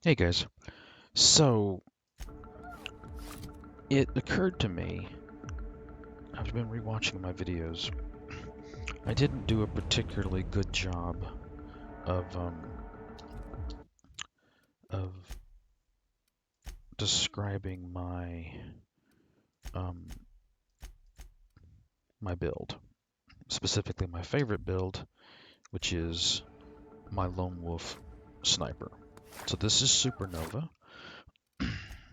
Hey guys, so it occurred to me, I've been rewatching my videos. I didn't do a particularly good job of of describing um, my build, specifically my favorite build, which is my Lone Wolf sniper. So this is Supernova. Let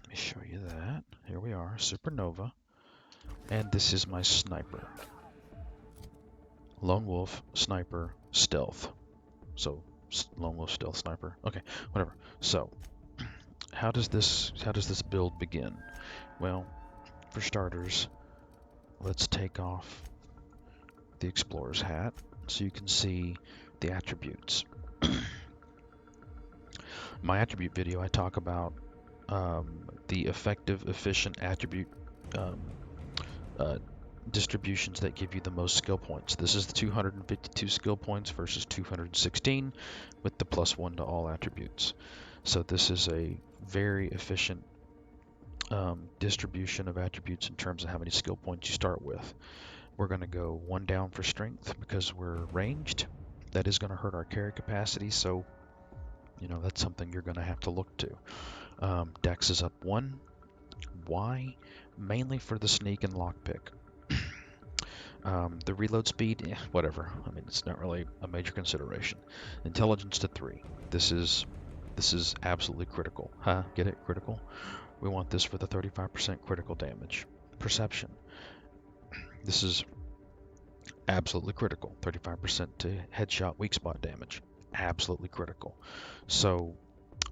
me show you that. Here we are, Supernova, and this is my sniper, Lone Wolf sniper stealth. So Lone Wolf stealth sniper. Okay, whatever. So how does this build begin? Well, for starters, let's take off the explorer's hat so you can see the attributes. My attribute video, I talk about the effective, efficient attribute um, uh, distributions that give you the most skill points. This is the 252 skill points versus 216 with the +1 to all attributes. So this is a very efficient distribution of attributes in terms of how many skill points you start with. We're going to go one down for strength because we're ranged. That is going to hurt our carry capacity, so that's something you're going to have to look to. Dex is up one. Why? Mainly for the sneak and lockpick. The reload speed, whatever. I mean, it's not really a major consideration. Intelligence to 3. This is absolutely critical. Huh? Get it? Critical? We want this for the 35% critical damage. Perception. This is absolutely critical. 35% to headshot weak spot damage. Absolutely critical. So,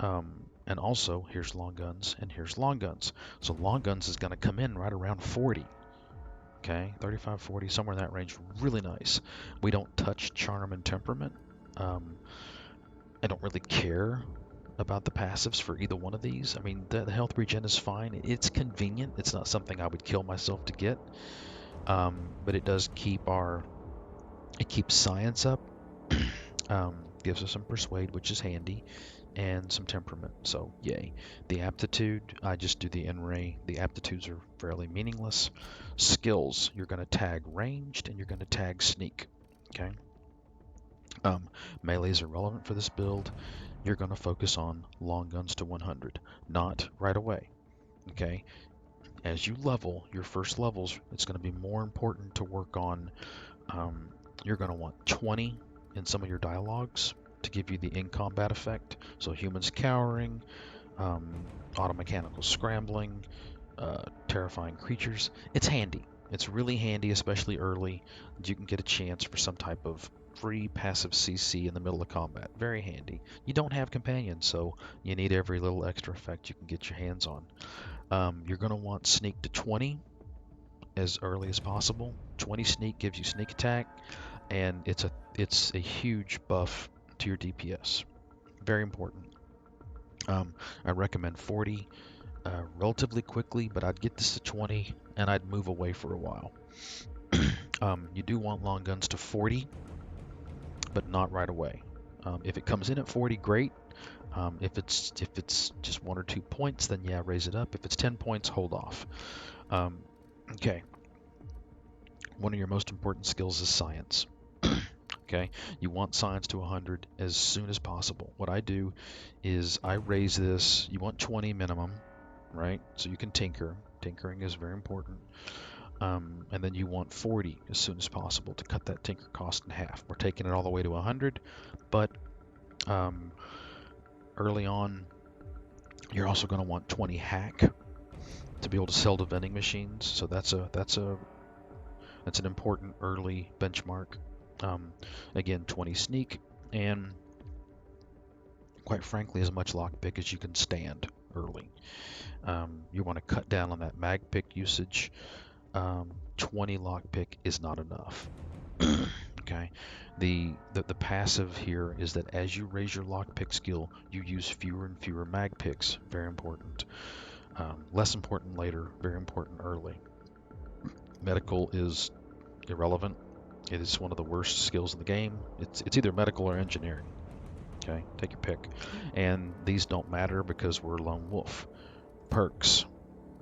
and also here's long guns and here's long guns. So long guns is going to come in right around 40. Okay, 35, 40, somewhere in that range. Really nice. We don't touch charm and temperament. Um, I don't really care about the passives for either one of these. I mean, the health regen is fine. It's convenient. It's not something I would kill myself to get. But it does it keeps science up. Gives us some persuade, which is handy, and some temperament. So yay. The aptitude, I just do the N-ray. The aptitudes are fairly meaningless. Skills, you're going to tag ranged and you're going to tag sneak. Okay. Melee is irrelevant for this build. You're going to focus on long guns to 100, not right away. Okay. As you level your first levels, it's going to be more important to work on. You're going to want 20 in some of your dialogues to give you the in-combat effect. So humans cowering, automechanical scrambling, terrifying creatures. It's handy. It's really handy, especially early. You can get a chance for some type of free passive CC in the middle of combat. Very handy. You don't have companions, so you need every little extra effect you can get your hands on. You're going to want sneak to 20 as early as possible. 20 sneak gives you sneak attack, and it's a huge buff to your DPS. Very important. I recommend 40 relatively quickly, but I'd get this to 20 and I'd move away for a while. You do want long guns to 40, but not right away. If it comes in at 40, great. If it's just 1 or 2 points, then yeah, raise it up. If it's 10 points, hold off. Okay. One of your most important skills is science. Okay, you want science to 100 as soon as possible. What I do is I raise this. You want 20 minimum, right? So you can tinker. Tinkering is very important. And then you want 40 as soon as possible to cut that tinker cost in half. We're taking it all the way to 100, but early on, you're also going to want 20 hack to be able to sell to vending machines. So that's an important early benchmark. Again, 20 sneak, and quite frankly, as much lockpick as you can stand early. You want to cut down on that mag pick usage. 20 lockpick is not enough. Okay. The passive here is that as you raise your lockpick skill, you use fewer and fewer mag picks. Very important. Less important later. Very important early. Medical is irrelevant. It is one of the worst skills in the game. It's either medical or engineering. Okay, take your pick. And these don't matter because we're Lone Wolf. Perks.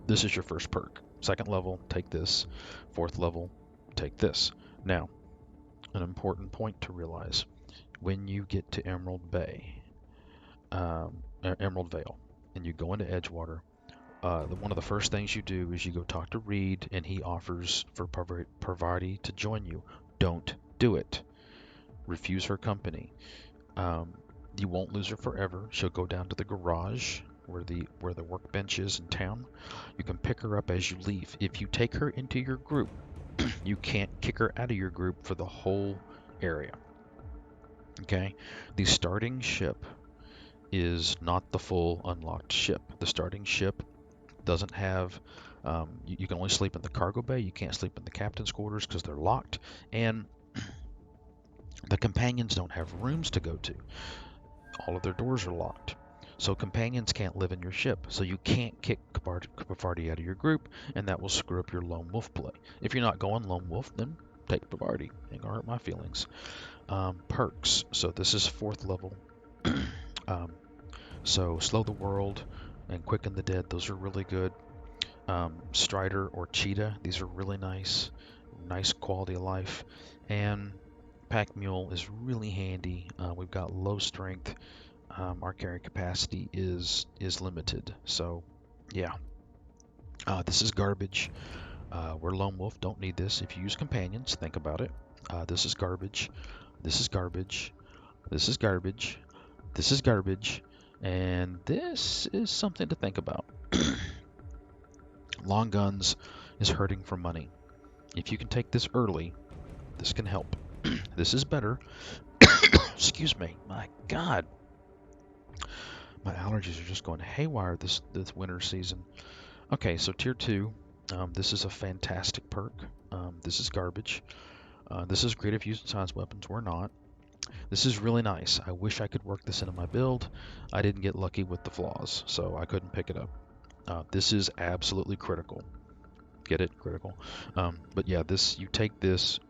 This is your first perk. Second level, take this. Fourth level, take this. Now, an important point to realize. When you get to Emerald Bay, Emerald Vale, and you go into Edgewater, one of the first things you do is you go talk to Reed, and he offers for Parvati to join you. Don't do it. Refuse her company. You won't lose her forever. She'll go down to the garage where the workbench is in town. You can pick her up as you leave. If you take her into your group, you can't kick her out of your group for the whole area. Okay? The starting ship is not the full unlocked ship. The starting ship doesn't have, you can only sleep in the cargo bay. You can't sleep in the captain's quarters because they're locked. And the companions don't have rooms to go to. All of their doors are locked. So companions can't live in your ship. So you can't kick Bavardi out of your group, and that will screw up your Lone Wolf play. If you're not going Lone Wolf, then take Bavardi. Ain't gonna hurt my feelings. Perks. So this is fourth level. So Slow the World and Quicken the Dead, those are really good. Strider or Cheetah, these are really nice. Nice quality of life. And Pack Mule is really handy. We've got low strength. Our carry capacity is limited. So, yeah. This is garbage. We're Lone Wolf. Don't need this. If you use companions, think about it. This is garbage. This is garbage. This is garbage. This is garbage. And this is something to think about. Long guns is hurting for money. If you can take this early, this can help. This is better. Excuse me. My God. My allergies are just going haywire this winter season. Okay, so tier 2. This is a fantastic perk. This is garbage. This is great if using science weapons. We're not. This is really nice. I wish I could work this into my build. I didn't get lucky with the flaws, so I couldn't pick it up. This is absolutely critical. Get it? Critical. But yeah, you take this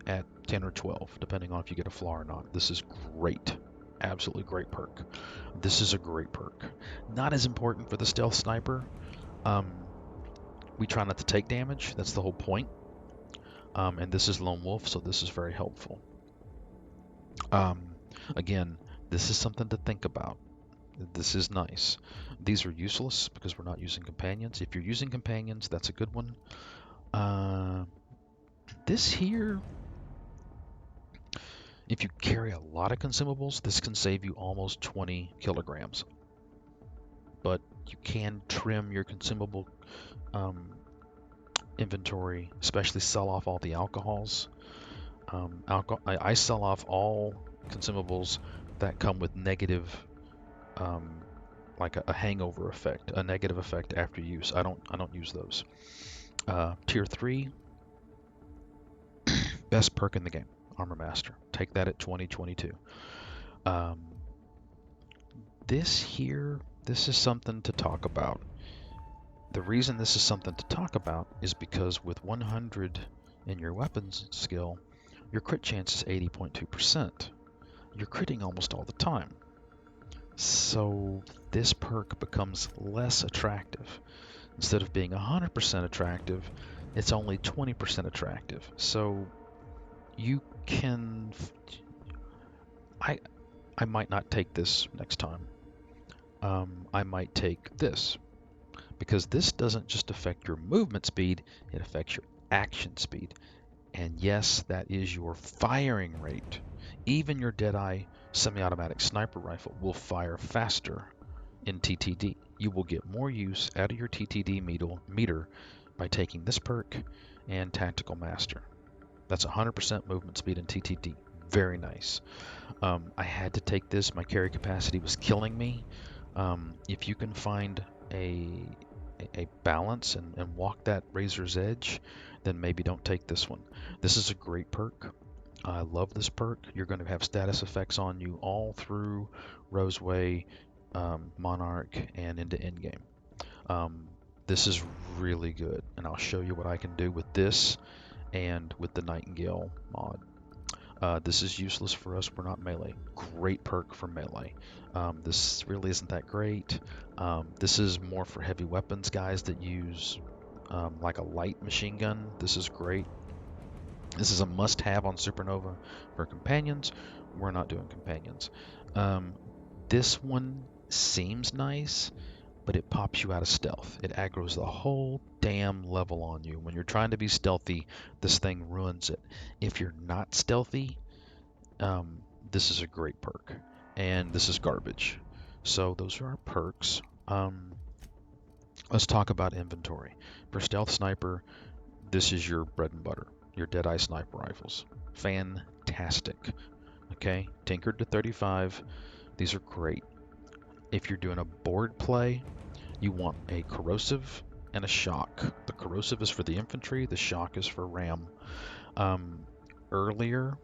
at 10 or 12, depending on if you get a flaw or not. This is great. Absolutely great perk. This is a great perk. Not as important for the stealth sniper. We try not to take damage. That's the whole point. And this is Lone Wolf, so this is very helpful. Again, this is something to think about. This is nice. These are useless because we're not using companions. If you're using companions, that's a good one. This here, if you carry a lot of consumables, this can save you almost 20 kilograms. But you can trim your consumable inventory, especially sell off all the alcohols. I sell off all consumables that come with negative, like a hangover effect, a negative effect after use. I don't use those. Tier 3, best perk in the game, Armor Master. Take that at 2022. This here, this is something to talk about. The reason this is something to talk about is because with 100 in your weapons skill, your crit chance is 80.2%. You're critting almost all the time. So this perk becomes less attractive. Instead of being 100% attractive, it's only 20% attractive. So you can... I might not take this next time. I might take this. Because this doesn't just affect your movement speed, it affects your action speed. And yes, that is your firing rate. Even your Deadeye semi-automatic sniper rifle will fire faster in TTD. You will get more use out of your TTD meter by taking this perk and Tactical Master. That's 100% movement speed in TTD. Very nice. I had to take this. My carry capacity was killing me. If you can find a balance and walk that razor's edge, then maybe don't take this one. This is a great perk. I love this perk. You're going to have status effects on you all through Roseway, Monarch, and into Endgame. This is really good, and I'll show you what I can do with this and with the Nightingale mod. This is useless for us. We're not melee. Great perk for melee. This really isn't that great. This is more for heavy weapons guys that use like a light machine gun. This is great. This is a must-have on Supernova for companions. We're not doing companions. This one seems nice, but it pops you out of stealth. It aggroes the whole damn level on you. When you're trying to be stealthy, this thing ruins it. If you're not stealthy, this is a great perk. And this is garbage. So those are our perks. Let's talk about inventory. For Stealth Sniper, this is your bread and butter. Your Deadeye Sniper Rifles. Fantastic. Okay, tinkered to 35. These are great. If you're doing a board play, you want a corrosive and a shock. The corrosive is for the infantry, the shock is for ram. Earlier,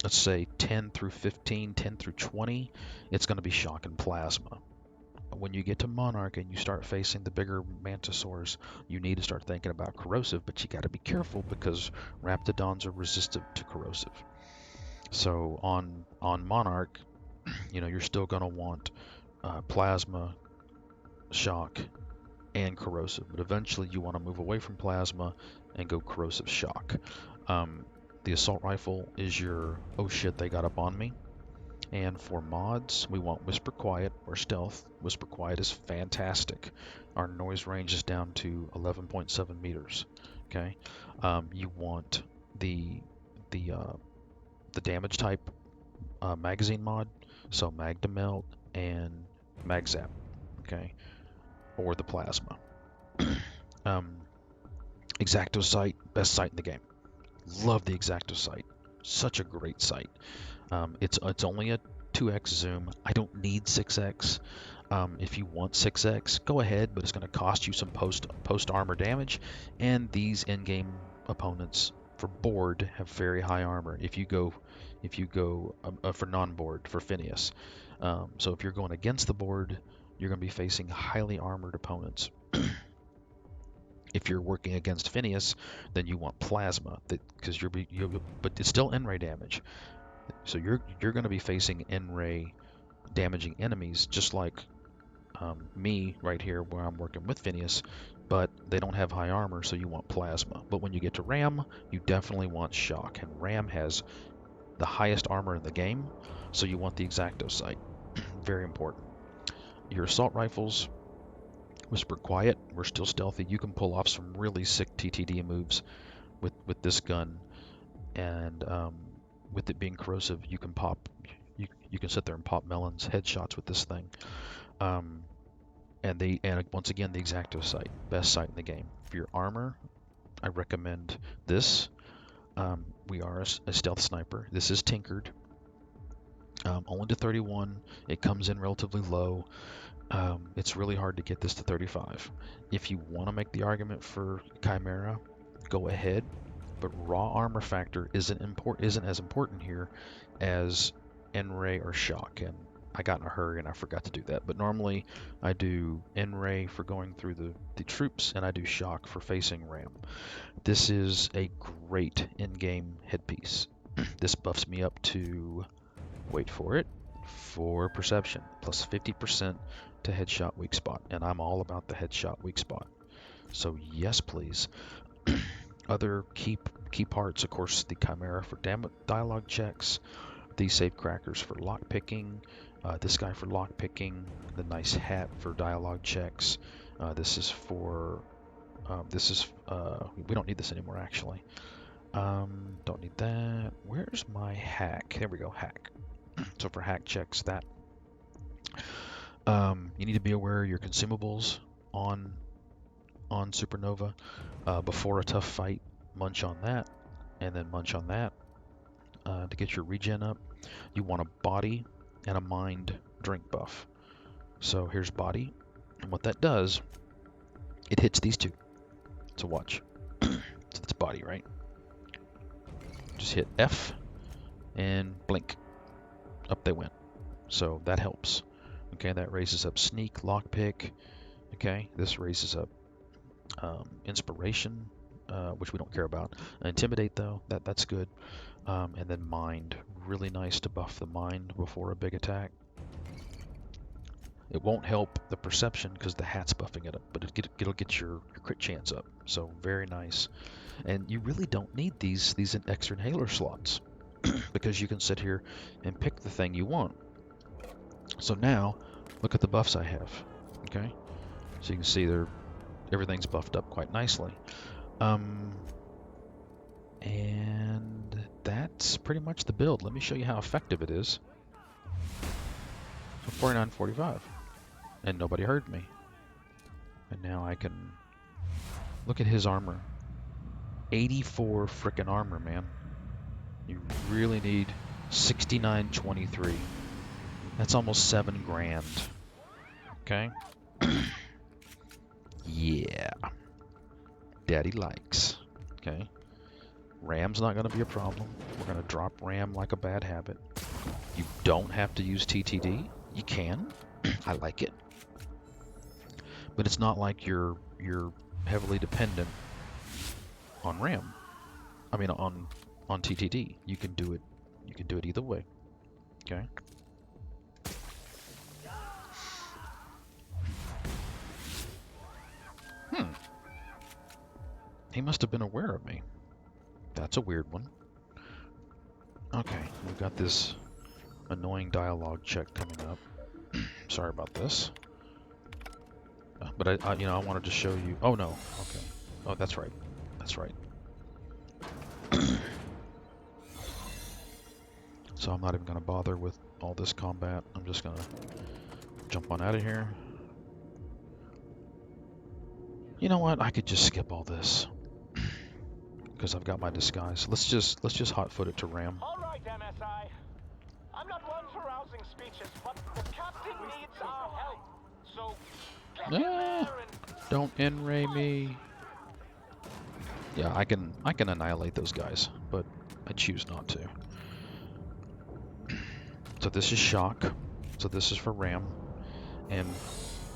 let's say 10 through 15, 10 through 20, it's going to be shock and plasma. When you get to Monarch and you start facing the bigger Mantisaurs, you need to start thinking about corrosive, but you got to be careful because Raptidons are resistant to corrosive. So on Monarch, you're still going to want plasma, shock, and corrosive, but eventually you want to move away from plasma and go corrosive shock. The assault rifle is your, oh shit, they got up on me. And for mods, we want Whisper Quiet or Stealth. Whisper Quiet is fantastic. Our noise range is down to 11.7 meters. Okay, you want the damage type magazine mod, so Mag to Melt and Mag Zap. Okay, or the plasma. Exacto sight, best sight in the game. Love the Exacto sight. Such a great sight. It's only a 2x zoom. I don't need 6x. If you want 6x, go ahead, but it's going to cost you some post armor damage. And these in-game opponents for board have very high armor. If you go for non-board for Phineas, so if you're going against the board, you're going to be facing highly armored opponents. If you're working against Phineas, then you want plasma, because but it's still N-ray damage. So you're going to be facing N-ray damaging enemies, just like me right here, where I'm working with Phineas, but they don't have high armor, so you want plasma. But when you get to Ram, you definitely want shock, and Ram has the highest armor in the game, so you want the Exacto sight. Very important. Your assault rifles, Whisper Quiet, we're still stealthy. You can pull off some really sick TTD moves with this gun, and with it being corrosive, you can you can sit there and pop melons, headshots with this thing. And once again, the Exacto sight, best sight in the game. For your armor, I recommend this. We are a stealth sniper. This is tinkered, only to 31. It comes in relatively low. It's really hard to get this to 35. If you want to make the argument for Chimera, go ahead, but raw armor factor isn't as important here as N-ray or shock. And I got in a hurry and I forgot to do that. But normally I do N-ray for going through the troops, and I do shock for facing Ram. This is a great in-game headpiece. This buffs me up to, wait for it, for perception, plus 50% to headshot weak spot, and I'm all about the headshot weak spot. So yes, please. Other key parts, of course, the Chimera for dialogue checks, the safe crackers for lock picking, this guy for lock picking, the nice hat for dialogue checks. This is for we don't need this anymore actually. Don't need that. Where's my hack? There we go, hack. So for hack checks, that you need to be aware of your consumables on Supernova. Before a tough fight, munch on that, and then munch on that to get your regen up. You want a body and a mind drink buff. So here's body, and what that does, it hits these two. So watch. So that's body, right? Just hit F and blink. Up they went. So that helps. Okay, that raises up sneak, lockpick. Okay, this raises up inspiration, which we don't care about. Intimidate though, that's good. And then mind. Really nice to buff the mind before a big attack. It won't help the perception because the hat's buffing it up, but it'll get your crit chance up. So very nice. And you really don't need these extra inhaler slots because you can sit here and pick the thing you want. So now, look at the buffs I have. Okay, so you can see everything's buffed up quite nicely. And that's pretty much the build. Let me show you how effective it is. 49.45, and nobody heard me. And now I can look at his armor. 84 frickin' armor, man. You really need 69.23. That's almost 7 grand. Okay? Yeah. Daddy likes. Okay? Ram's not going to be a problem. We're going to drop Ram like a bad habit. You don't have to use TTD. You can. I like it. But it's not like you're heavily dependent on RAM. I mean on TTD. You can do it either way. Okay? He must have been aware of me. That's a weird one. Okay, we've got this annoying dialogue check coming up. Sorry about this. But I wanted to show you. Oh no. Okay. Oh, that's right. That's right. So I'm not even going to bother with all this combat. I'm just going to jump on out of here. You know what? I could just skip all this because I've got my disguise. Let's just hot-foot it to Ram. All right, MSI. I'm not one for rousing speeches, but the captain needs our help. So get in there and Don't N-ray me. Yeah, I can annihilate those guys, but I choose not to. So this is shock. So this is for Ram, and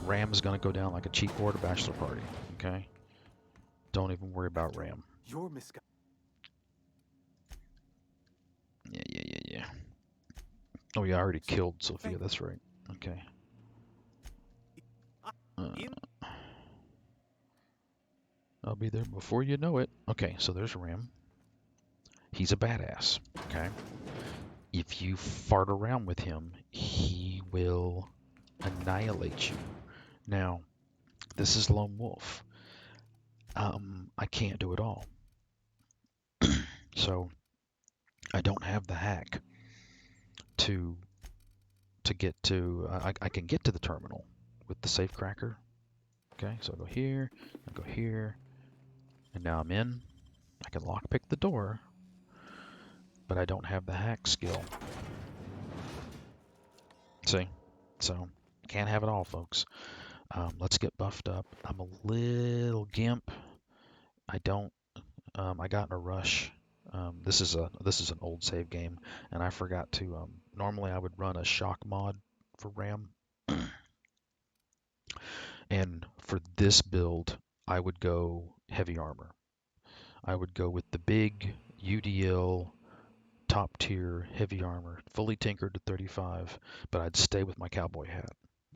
Ram is gonna go down like a cheap board at a bachelor party. Okay. Don't even worry about Ram. You're misguided. Yeah. Oh yeah, I already killed Sophia. That's right. Okay. I'll be there before you know it. Okay, so there's Ram. He's a badass. Okay. If you fart around with him, he will annihilate you. Now, this is Lonewolf. I can't do it all. So I don't have the hack to get to. I can get to the terminal with the safe cracker. Okay, so I go here, and now I'm in. I can lockpick the door, but I don't have the hack skill. See, so can't have it all, folks. Let's get buffed up. I'm a little gimp. I got in a rush. This is an old save game, and I forgot to. Normally, I would run a shock mod for RAM, and for this build, I would go heavy armor. I would go with the big UDL top tier heavy armor, fully tinkered to 35, but I'd stay with my cowboy hat,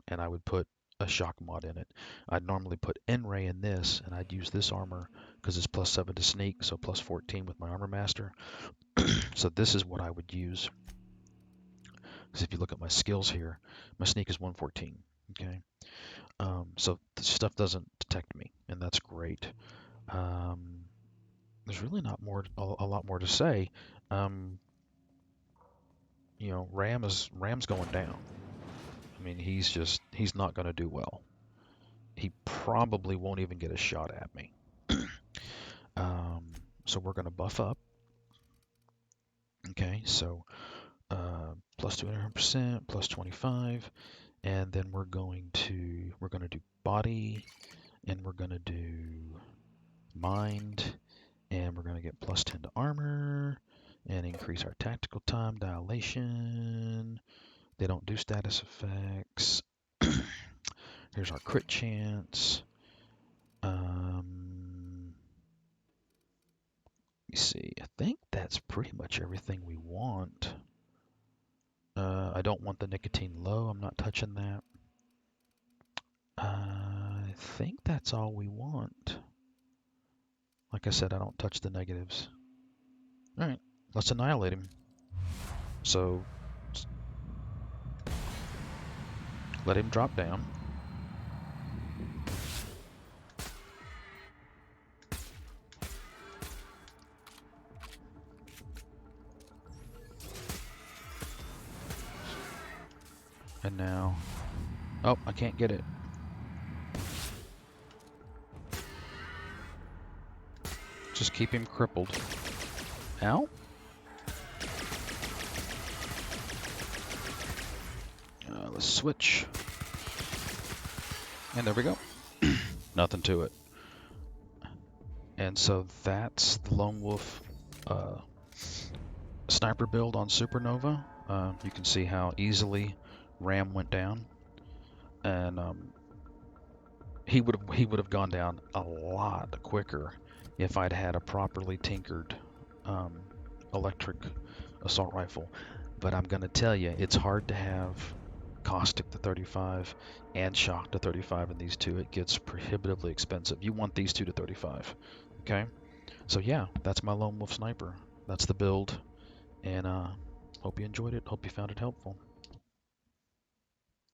and I would put a shock mod in it. I'd normally put N-ray in this, and I'd use this armor because it's +7 to sneak, so +14 with my armor master. So this is what I would use. Because if you look at my skills here, my sneak is 114. Okay, so the stuff doesn't detect me, and that's great. There's really not a lot more to say. Ram's going down. I mean, he's not going to do well. He probably won't even get a shot at me. So we're going to buff up. Okay, so plus 200%, plus 25, and then we're going to do body, and we're going to do mind, and we're going to get plus 10 to armor, and increase our tactical time, dilation. They don't do status effects. Here's our crit chance. see. I think that's pretty much everything we want. I don't want the nicotine low. I'm not touching that. I think that's all we want. Like I said, I don't touch the negatives. All right, let's annihilate him. So let him drop down. And now, oh, I can't get it. Just keep him crippled. Ow. Let's switch. And there we go. Nothing to it. And so that's the Lone Wolf sniper build on Supernova. You can see how easily Ram went down. And he would have gone down a lot quicker if I'd had a properly tinkered electric assault rifle. But I'm going to tell you, it's hard to have caustic to 35 and shock to 35 in these two. It gets prohibitively expensive. You want these two to 35. Okay? So yeah, that's my Lone Wolf sniper. That's the build. And hope you enjoyed it. Hope you found it helpful.